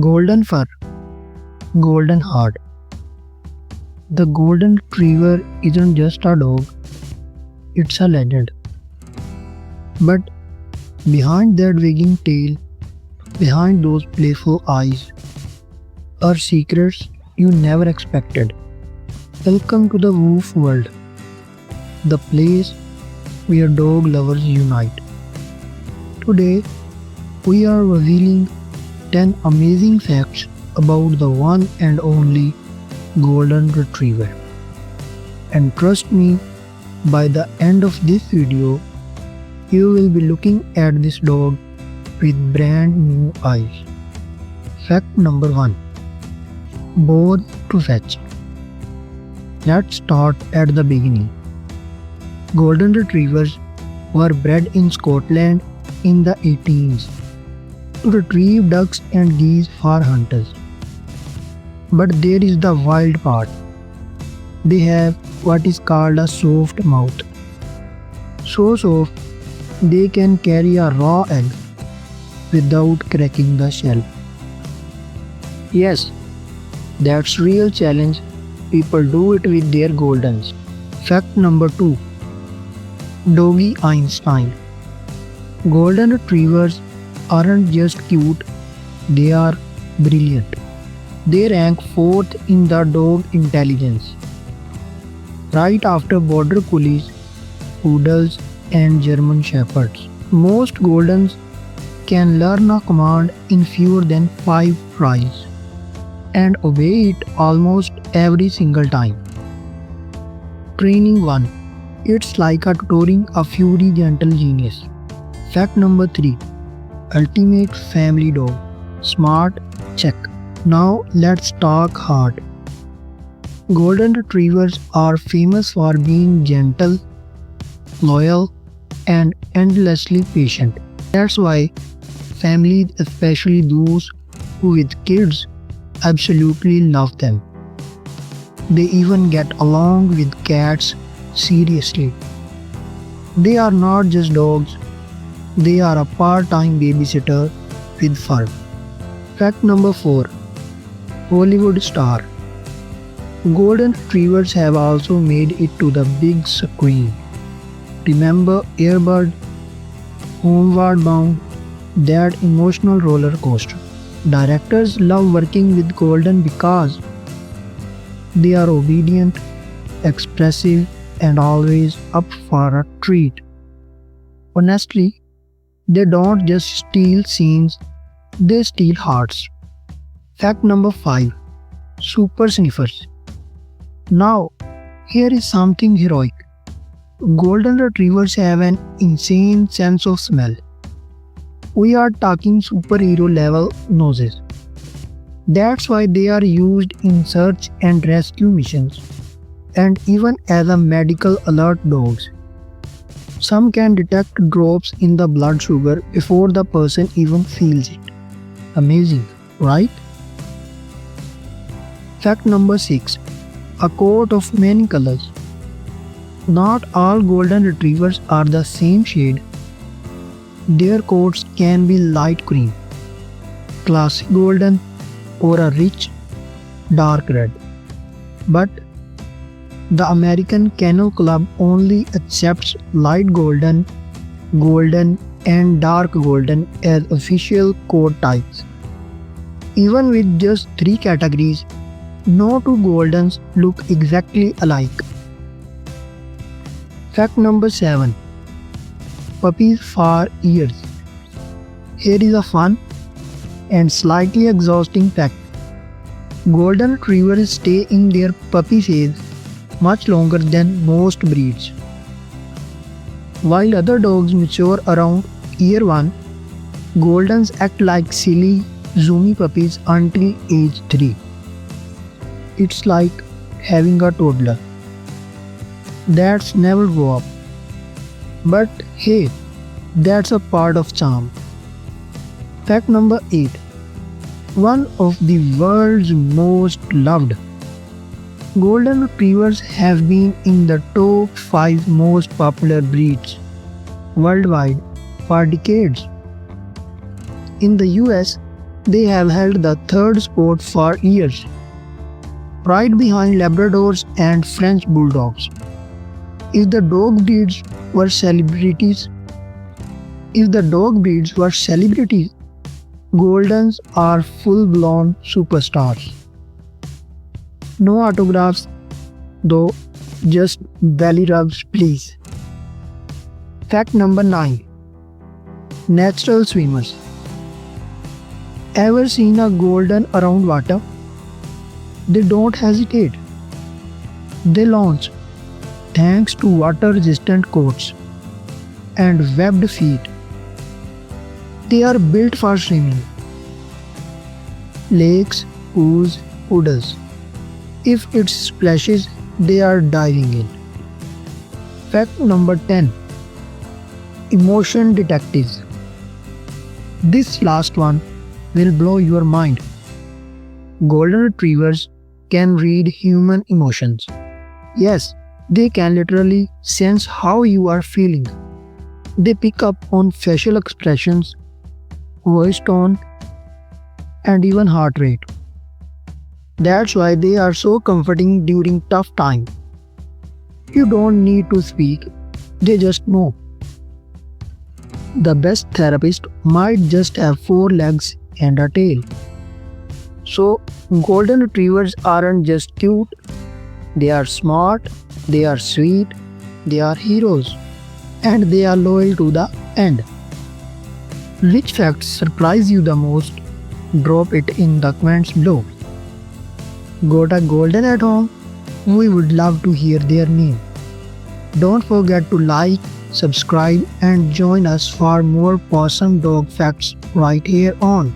Golden fur, golden heart. The golden retriever isn't just a dog, it's a legend. But behind that wagging tail, behind those playful eyes, are secrets you never expected. Welcome to the Woof World, the place where dog lovers unite. Today, we are revealing 10 amazing facts about the one and only Golden Retriever. And trust me, by the end of this video, you will be looking at this dog with brand new eyes. Fact number 1. Born to fetch. Let's start at the beginning. Golden Retrievers were bred in Scotland in the 18s to retrieve ducks and geese for hunters. But there is the wild part. They have what is called a soft mouth. So soft, they can carry a raw egg without cracking the shell. Yes, that's real challenge. People do it with their goldens. Fact number 2. Doggy Einstein. Golden Retrievers aren't just cute, they are brilliant. They rank 4th in the dog intelligence, right after Border Collies, Poodles, and German Shepherds. Most Goldens can learn a command in fewer than 5 tries and obey it almost every single time. Training 1. It's like a tutoring a fury gentle genius. Fact number 3. Ultimate family dog. Smart, check. Now let's talk heart. Golden Retrievers are famous for being gentle, loyal, and endlessly patient. That's why families, especially those who with kids, absolutely love them. They even get along with cats seriously. They are not just dogs, they are a part-time babysitter with fur. Fact number 4. Hollywood star. Golden Retrievers have also made it to the big screen. Remember Air Bud, Homeward Bound, that emotional roller coaster. Directors love working with Golden because they are obedient, expressive, and always up for a treat. Honestly, they don't just steal scenes, they steal hearts. Fact number 5. Super Sniffers. Now, here is something heroic. Golden Retrievers have an insane sense of smell. We are talking superhero level noses. That's why they are used in search and rescue missions, and even as a medical alert dogs. Some can detect drops in the blood sugar before the person even feels it. Amazing, right? Fact number 6. A coat of many colors. Not all Golden Retrievers are the same shade. Their coats can be light cream, classic golden, or a rich, dark red. But the American Kennel Club only accepts light golden, golden, and dark golden as official coat types. Even with just 3 categories, no two Goldens look exactly alike. Fact number 7. Puppies for years. Here is a fun and slightly exhausting fact. Golden Retrievers stay in their puppy phase much longer than most breeds. While other dogs mature around year 1, Goldens act like silly, zoomy puppies until age 3. It's like having a toddler that's never grow up. But hey, that's a part of charm. Fact number 8. One of the world's most loved. Golden Retrievers have been in the top 5 most popular breeds worldwide for decades. In the US, They have held the third spot for years, right behind Labradors and French Bulldogs. If the dog breeds were celebrities, if the dog breeds were celebrities, Goldens are full-blown superstars. No autographs, though, just belly rubs, please. Fact number 9. Natural swimmers. Ever seen a golden around water? They don't hesitate. They launch thanks to water-resistant coats and webbed feet. They are built for swimming. Lakes, pools, puddles. If it splashes, they are diving in. Fact number 10. Emotion detectives. This last one will blow your mind. Golden retrievers can read human emotions. Yes, they can literally sense how you are feeling. They pick up on facial expressions, voice tone, and even heart rate. That's why they are so comforting during tough times. You don't need to speak, they just know. The best therapist might just have four legs and a tail. So, golden retrievers aren't just cute, they are smart, they are sweet, they are heroes, and they are loyal to the end. Which facts surprise you the most? Drop it in the comments below. Got a golden at home? We would love to hear their name. Don't forget to like, subscribe, and join us for more awesome dog facts right here on